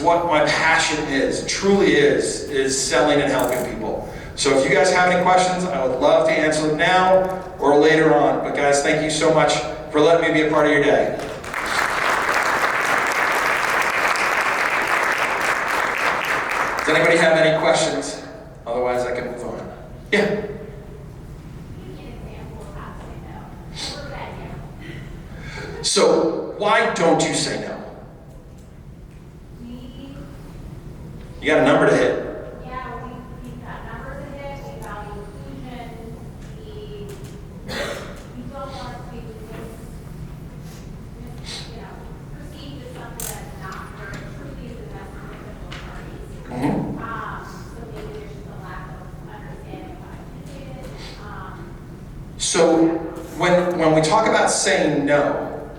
It's what my passion is, truly is selling and helping people. So if you guys have any questions, I would love to answer them now or later on. But guys, thank you so much for letting me be a part of your day. Does anybody have any questions? Otherwise, I can move on. Yeah? So, why don't you say no? You got a number to hit. Yeah, we've got numbers to hit, we value inclusion, we don't want to be perceived as something that's not very truly is the best individual parties. So maybe there's just a lack of understanding what it is. So when we talk about saying no,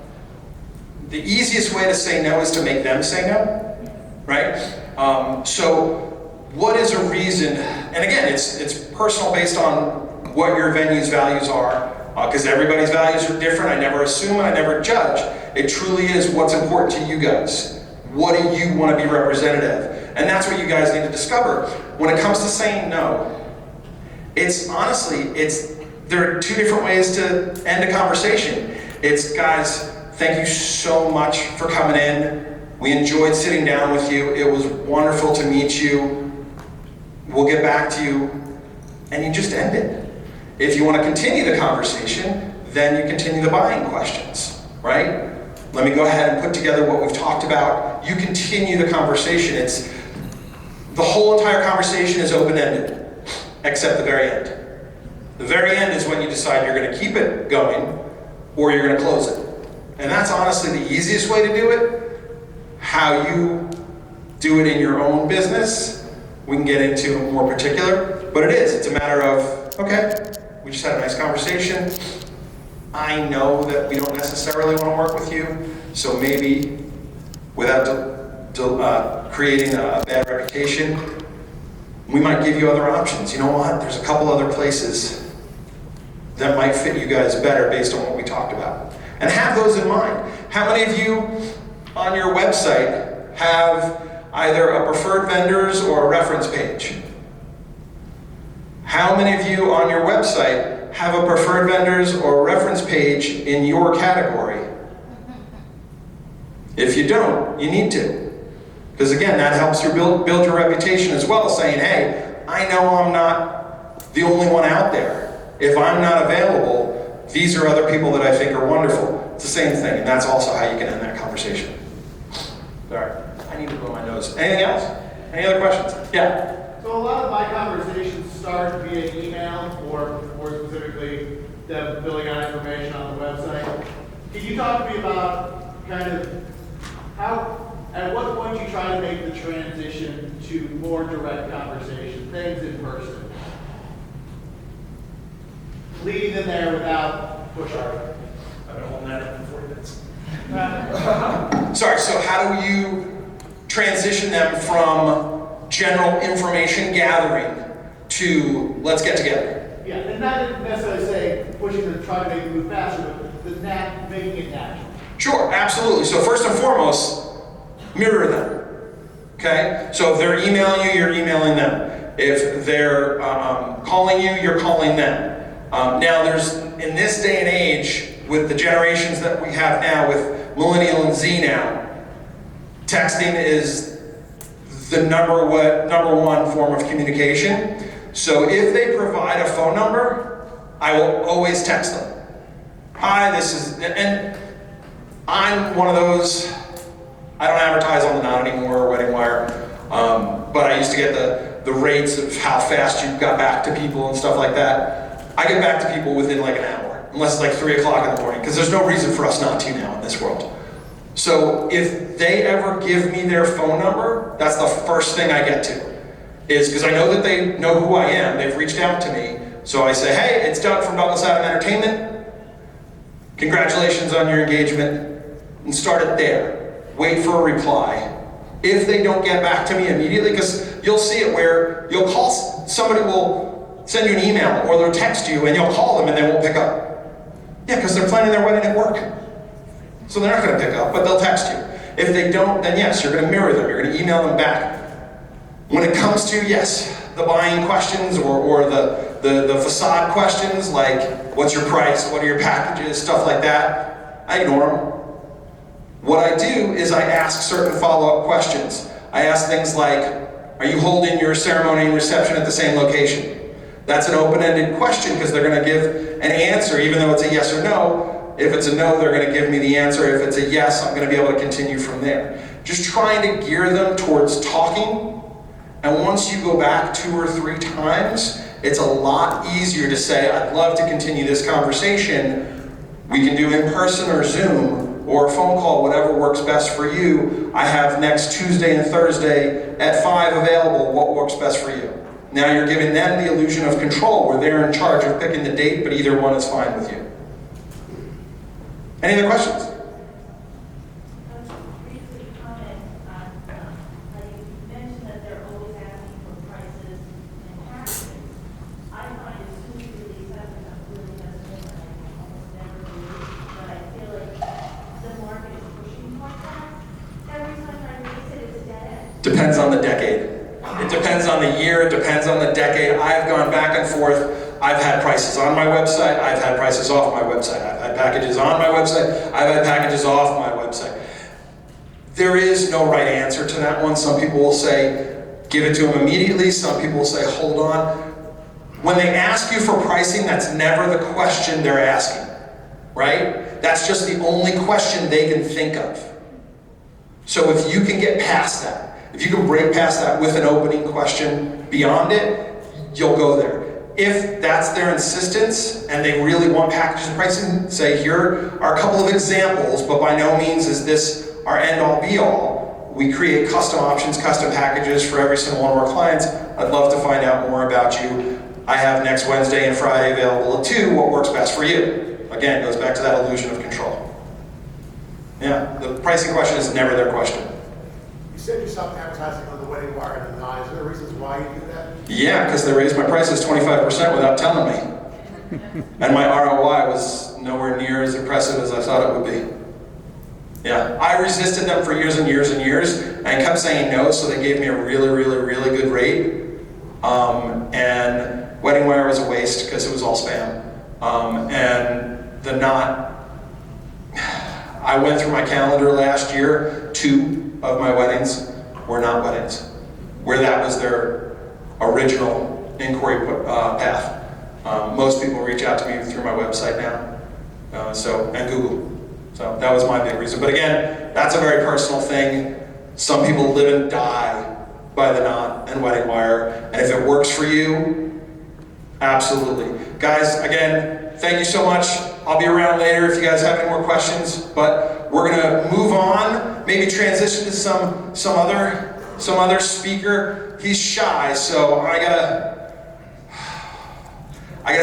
the easiest way to say no is to make them say no, right? So what is a reason, and again, it's personal based on what your venue's values are, because everybody's values are different. I never assume, I never judge. It truly is what's important to you guys. What do you want to be representative? And that's what you guys need to discover. When it comes to saying no, it's honestly, there are two different ways to end a conversation. It's, guys, thank you so much for coming in. We enjoyed sitting down with you. It was wonderful to meet you. We'll get back to you. And you just end it. If you want to continue the conversation, then you continue the buying questions, right? Let me go ahead and put together what we've talked about. You continue the conversation. The whole entire conversation is open-ended, except the very end. The very end is when you decide you're going to keep it going or you're going to close it. And that's honestly the easiest way to do it. How you do it in your own business, we can get into more particular, but it's a matter of, okay, we just had a nice conversation. I know that we don't necessarily want to work with you, so maybe without creating a bad reputation, we might give you other options. You know what? There's a couple other places that might fit you guys better based on what we talked about. And have those in mind. How many of you on your website have either a preferred vendors or a reference page? How many of you on your website have a preferred vendors or a reference page in your category? If you don't, you need to. Because again, that helps you build your reputation as well, saying, hey, I know I'm not the only one out there. If I'm not available, these are other people that I think are wonderful. It's the same thing, and that's also how you can end that conversation. Sorry, I need to blow my nose. Anything else? Any other questions? Yeah? So a lot of my conversations start via email, or more specifically, them filling out information on the website. Can you talk to me about kind of how, at what point you try to make the transition to more direct conversation, things in person? Leading in there without push art. I've been holding that up for 40 minutes. Sorry, so how do you transition them from general information gathering to let's get together? Yeah, and not necessarily say pushing to try to make it move faster, but making it natural. Sure, absolutely. So first and foremost, mirror them. Okay? So if they're emailing you, you're emailing them. If they're calling you, you're calling them. Now there's, in this day and age, with the generations that we have now, with Millennial and Z now, texting is the number one form of communication. So if they provide a phone number, I will always text them. Hi, this is, and I'm one of those, I don't advertise on the Knot anymore or Wedding Wire, but I used to get the rates of how fast you got back to people and stuff like that. I get back to people within like an hour, unless it's like 3 o'clock in the morning, because there's no reason for us not to now in this world. So if they ever give me their phone number, that's the first thing I get to, is because I know that they know who I am, they've reached out to me, so I say, hey, it's Doug from Douglas Adam Entertainment, congratulations on your engagement, and start it there. Wait for a reply. If they don't get back to me immediately, because you'll see it where you'll call, somebody will send you an email or they'll text you and you'll call them and they won't pick up. Yeah, because they're planning their wedding at work. So they're not going to pick up, but they'll text you. If they don't, then yes, you're going to mirror them. You're going to email them back. When it comes to, yes, the buying questions or the facade questions, like what's your price, what are your packages, stuff like that, I ignore them. What I do is I ask certain follow-up questions. I ask things like, are you holding your ceremony and reception at the same location? That's an open-ended question because they're going to give an answer, even though it's a yes or no. If it's a no, they're going to give me the answer. If it's a yes, I'm going to be able to continue from there. Just trying to gear them towards talking. And once you go back 2 or 3 times, it's a lot easier to say, I'd love to continue this conversation. We can do in person or Zoom or a phone call, whatever works best for you. I have next Tuesday and Thursday at 5 available. What works best for you? Now you're giving them the illusion of control where they're in charge of picking the date, but either one is fine with you. Any other questions? Briefly comment on, you mentioned that they're always asking for prices and packages. I find it super really something that really doesn't mean that I almost never do, but I feel like the market is pushing towards that. Every time I raise it, it's a dead end. Depends on the decade. It depends on the year, it depends on the decade. I've gone back and forth. I've had prices on my website, I've had prices off my website. I've had packages on my website, I've had packages off my website. There is no right answer to that one. Some people will say, give it to them immediately. Some people will say, hold on. When they ask you for pricing, that's never the question they're asking, right? That's just the only question they can think of. So if you can get past that, if you can break past that with an opening question beyond it, you'll go there. If that's their insistence and they really want packages and pricing, say here are a couple of examples, but by no means is this our end-all be-all. We create custom options, custom packages for every single one of our clients. I'd love to find out more about you. I have next Wednesday and Friday available at 2. What works best for you? Again, it goes back to that illusion of control. Yeah, the pricing question is never their question. You said you stopped advertising on the wedding wire and the nine. Is there reasons why you do that? Yeah, because they raised my prices 25% without telling me. And my ROI was nowhere near as impressive as I thought it would be. Yeah, I resisted them for years and years and years and kept saying no, so they gave me a really, really, really good rate. And wedding wire was a waste because it was all spam. And the knot, I went through my calendar last year, 2 of my weddings were not weddings, where that was their original inquiry path. Most people reach out to me through my website now, and Google. So that was my big reason. But again, that's a very personal thing. Some people live and die by the knot and wedding wire, and if it works for you, absolutely. Guys, again, thank you so much. I'll be around later if you guys have any more questions, but we're gonna move on, maybe transition to some other speaker. He's shy, so I gotta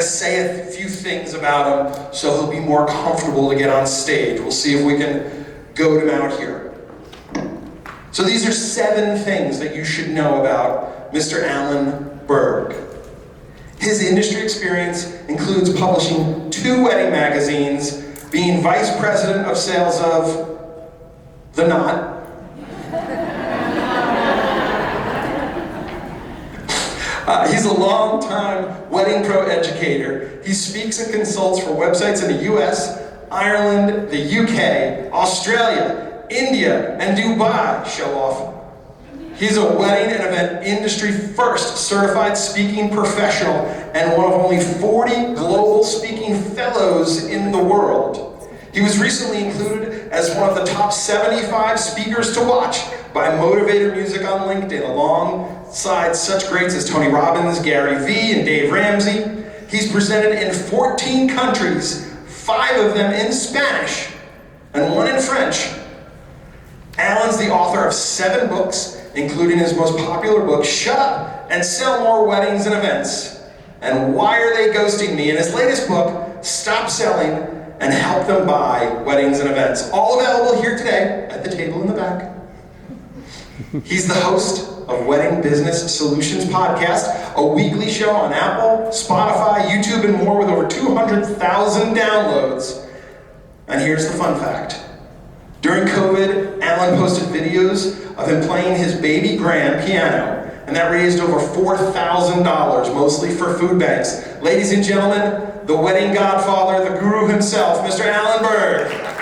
say a few things about him so he'll be more comfortable to get on stage. We'll see if we can goad him out here. So these are 7 things that you should know about Mr. Alan Berg. His industry experience includes publishing 2 wedding magazines, being vice president of sales of The Knot, he's a long-time wedding pro educator. He speaks and consults for websites in the US, Ireland, the UK, Australia, India, and Dubai. Show off. He's a wedding and event industry first certified speaking professional and one of only 40 global speaking fellows in the world. He was recently included as one of the top 75 speakers to watch by Motivator Music on LinkedIn, alongside such greats as Tony Robbins, Gary Vee, and Dave Ramsey. He's presented in 14 countries, 5 of them in Spanish, and 1 in French. Alan's the author of 7 books, including his most popular book, Shut Up and Sell More Weddings and Events, and Why Are They Ghosting Me? And his latest book, Stop Selling and Help Them Buy Weddings and Events. All available here today at the table in the back. He's the host of Wedding Business Solutions Podcast, a weekly show on Apple, Spotify, YouTube, and more with over 200,000 downloads. And here's the fun fact. During COVID, Alan posted videos of him playing his baby grand piano, and that raised over $4,000, mostly for food banks. Ladies and gentlemen, the wedding godfather, the guru himself, Mr. Alan Berg.